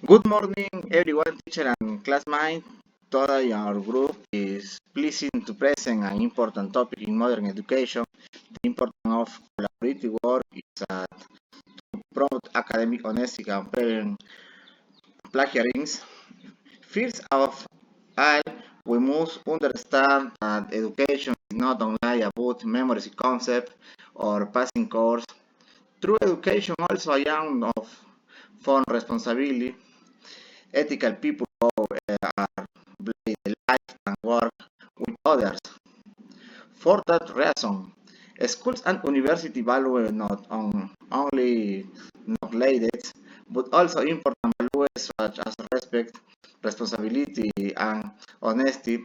Good morning, everyone, teacher and classmate. Today, our group is pleased to present an important topic in modern education. The importance of collaborative work is to promote academic honesty and prevent plagiarism. First of all, we must understand that education is not only about memorizing concepts or passing course. True education also a young of fun responsibility. Ethical people play the life and work with others. For that reason, schools and universities value not only knowledge, but also important values such as respect, responsibility, and honesty.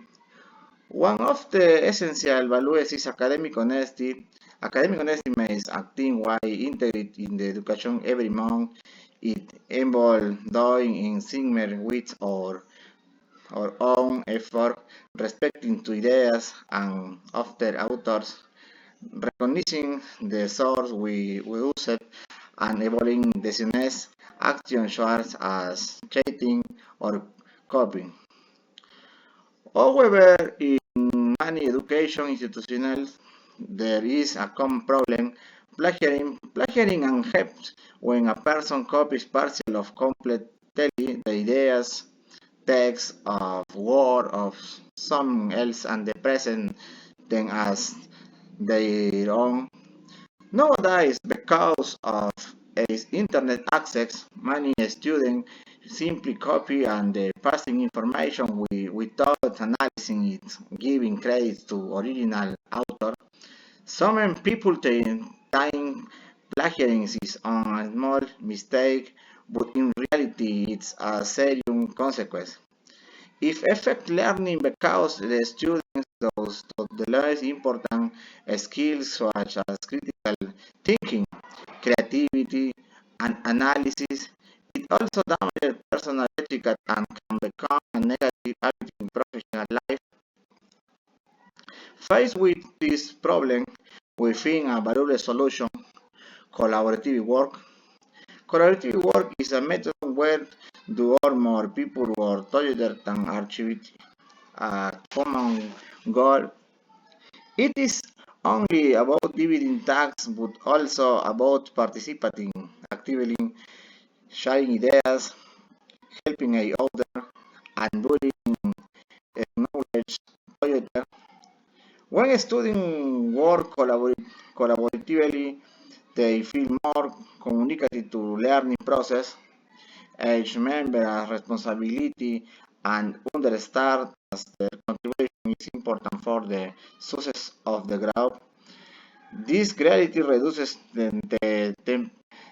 One of the essential values is academic honesty. Academic honesty means acting while integrity in the education every month. It involves doing in sigma with or our own effort, respecting to ideas and of their authors, recognizing the source we use it, and avoiding dishonest action such as cheating or copying. However, in many education institutions, there is a common problem. Plagiarizing and helps when a person copies parcel of completely the ideas text of word of someone else and they present them as their own. Nowadays, because of internet access, many students simply copy and passing information without analyzing it, giving credit to original author. Some people think plagiarism is a small mistake, but in reality, it's a serious consequence. If effect learning because the students those the less important skills such as critical thinking, creativity, and analysis, it also damages personal ethics and can become a negative habit in professional life. Faced with this problem, we think a valuable solution, collaborative work. Collaborative work is a method where two or more people work together and achieve a common goal. It is only about dividing tasks, but also about participating actively, sharing ideas, helping each other, and building knowledge together. When students work collaboratively, they feel more communicated to learning process. Each member has responsibility and understand that their contribution is important for the success of the group. This greatly reduces the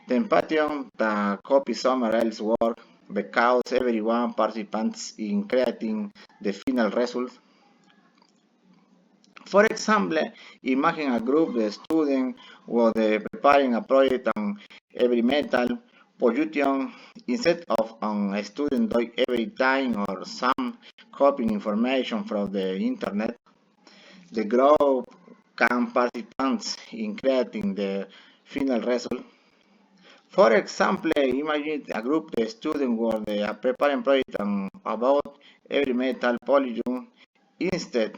temptation to copy someone else's work because everyone participates in creating the final result. For example, imagine a group of students who are preparing a project on every metal pollution instead of on a student doing every time or some copying information from the internet. The group can participate in creating the final result. For example, imagine a group of students where they are preparing project about every metal polygon instead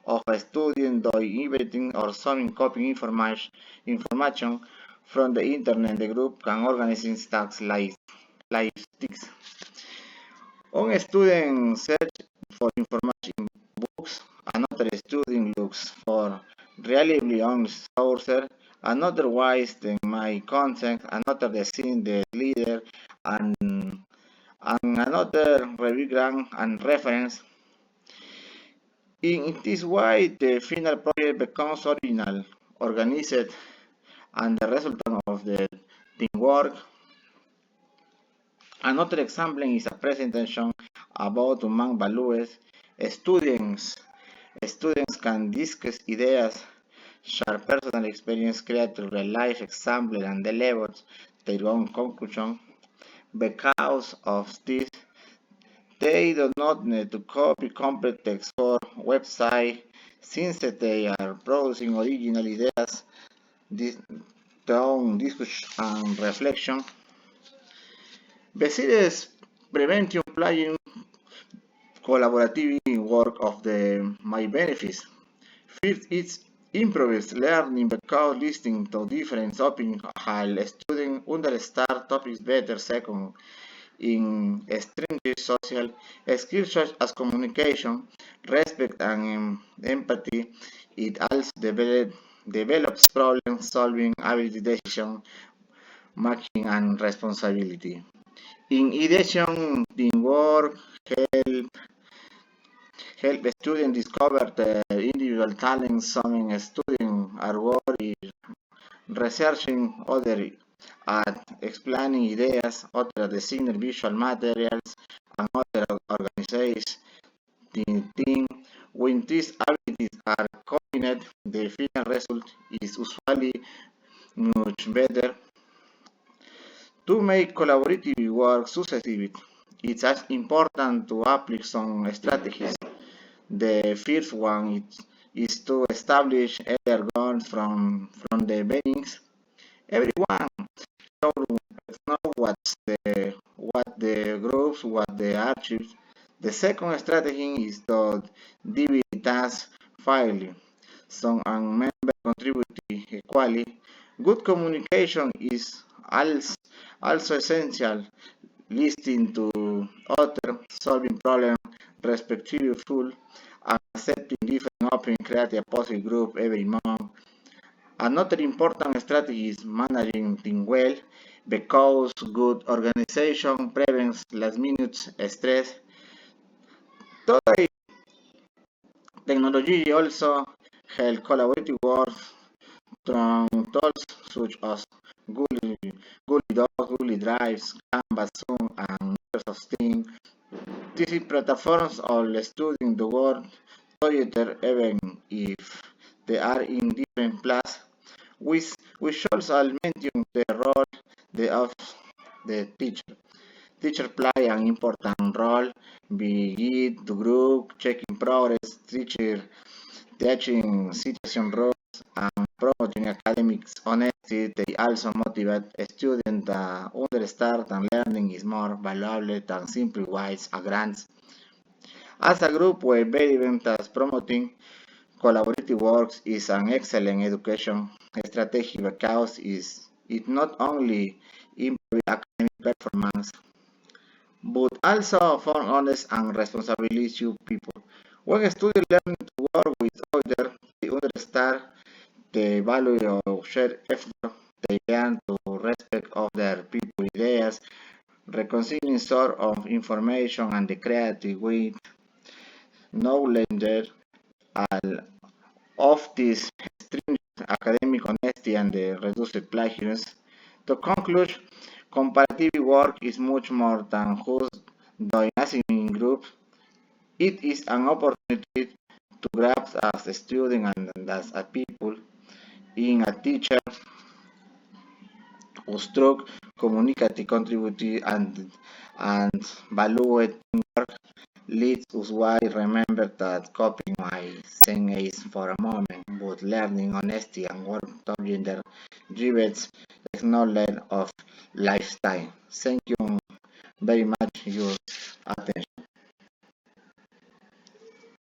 of a student doing everything or some copying information from the internet. The group can organize tasks like sticks. One student search for information in books, another student looks for reliably on sources, another wise than my content, another design the leader, and, and another review grant and reference. In this way, the final project becomes original, organized, and the result of the teamwork. Another example is a presentation about human values. Students Students can discuss ideas, share personal experience, create real-life examples, and deliver their own conclusion. Because of this, they do not need to copy complete text for website since they are producing original ideas, this, their own discussion and reflection. Besides Prevention planning collaborative work of the my benefits. First, it improves learning because listening to different topics helps students understand topics better. Second, in stringent social skills such as communication, respect, and empathy, it also develops problem-solving ability, decision making, and responsibility. In addition, teamwork help students discover their individual talents. Some students are worried researching others at explaining ideas, others designing visual materials, and others organize the team. When these abilities are combined, the final result is usually much better. To make collaborative work successful, it's as important to apply some strategies. The first one is to establish earlier goals from the beginnings. Everyone should know what the groups, what the archives. The second strategy is to divide tasks fairly. Some members contribute equally. Good communication is also essential. Listening to others, solving problems respectfully, and accepting different opinions create a positive group every month. Another important strategy is managing team well because good organization prevents last minute stress. Today, technology also help collaborative work through tools such as Google, Google Docs, Google Drives, Canvas, Zoom, and Microsoft Teams. These platforms all students the world together even if they are in different places. We should also mention the role of the teacher. Teacher play an important role, be it the group, checking progress, teaching situation rules, and promoting academics honesty. They also motivate students that understand and learning is more valuable than simply wise grants. As a group, we're very as promoting collaborative works is an excellent education strategy because it not only improves academic performance but also for honest and responsibility people. When students learn to work with others, they understand the value of shared effort. They learn to respect other people's ideas, reconciling sort of information and the creative way knowledge all of this stringent academic honesty and the reduced plagiarism. To conclude, comparative work is much more than just doing in groups. It is an opportunity to grasp as a student and as a people in a teacher who struck communicative contribute and valued work leads us why remember that copying my saying is for a moment, but learning honesty and work together drives knowledge of lifestyle. Thank you very much for your attention.